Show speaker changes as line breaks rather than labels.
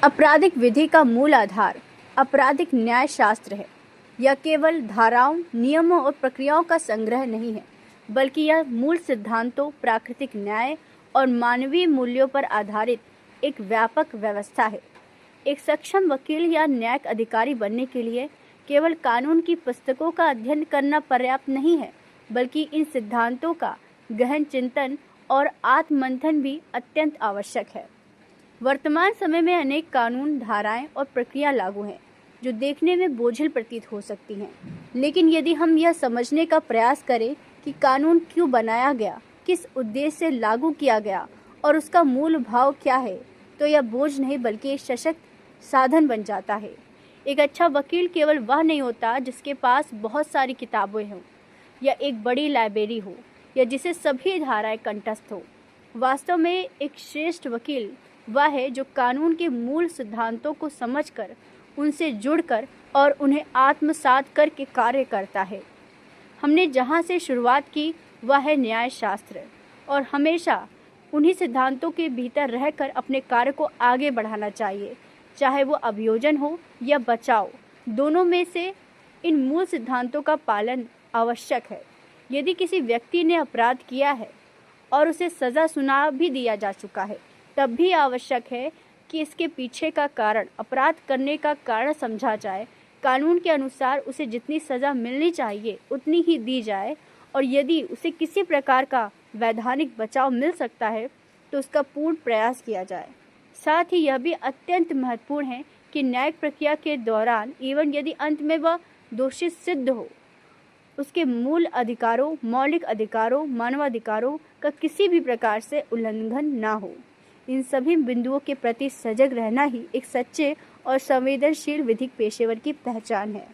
आपराधिक विधि का मूल आधार आपराधिक न्याय शास्त्र है। यह केवल धाराओं, नियमों और प्रक्रियाओं का संग्रह नहीं है, बल्कि यह मूल सिद्धांतों, प्राकृतिक न्याय और मानवीय मूल्यों पर आधारित एक व्यापक व्यवस्था है। एक सक्षम वकील या न्यायिक अधिकारी बनने के लिए केवल कानून की पुस्तकों का अध्ययन करना पर्याप्त नहीं है, बल्कि इन सिद्धांतों का गहन चिंतन और आत्ममंथन भी अत्यंत आवश्यक है। वर्तमान समय में अनेक कानून, धाराएं और प्रक्रिया लागू हैं, जो देखने में बोझिल प्रतीत हो सकती हैं। लेकिन यदि हम यह समझने का प्रयास करें कि कानून क्यों बनाया गया, किस उद्देश्य से लागू किया गया और उसका मूल भाव क्या है, तो यह बोझ नहीं बल्कि एक सशक्त साधन बन जाता है। एक अच्छा वकील केवल वह नहीं होता जिसके पास बहुत सारी किताबें हों या एक बड़ी लाइब्रेरी हो या जिसे सभी धाराएं कंठस्थ हो। वास्तव में एक श्रेष्ठ वकील वह है जो कानून के मूल सिद्धांतों को समझकर, उनसे जुड़कर और उन्हें आत्मसात करके कार्य करता है। हमने जहाँ से शुरुआत की वह है न्याय शास्त्र, और हमेशा उन्हीं सिद्धांतों के भीतर रहकर अपने कार्य को आगे बढ़ाना चाहिए, चाहे वो अभियोजन हो या बचाव। दोनों में से इन मूल सिद्धांतों का पालन आवश्यक है। यदि किसी व्यक्ति ने अपराध किया है और उसे सज़ा सुना भी दिया जा चुका है, तब भी आवश्यक है कि इसके पीछे का कारण, अपराध करने का कारण समझा जाए। कानून के अनुसार उसे जितनी सज़ा मिलनी चाहिए उतनी ही दी जाए, और यदि उसे किसी प्रकार का वैधानिक बचाव मिल सकता है तो उसका पूर्ण प्रयास किया जाए। साथ ही यह भी अत्यंत महत्वपूर्ण है कि न्यायिक प्रक्रिया के दौरान, एवं यदि अंत में वह दोषी सिद्ध हो, उसके मूल अधिकारों, मौलिक अधिकारों, मानवाधिकारों का किसी भी प्रकार से उल्लंघन ना हो। इन सभी बिंदुओं के प्रति सजग रहना ही एक सच्चे और संवेदनशील विधिक पेशेवर की पहचान है।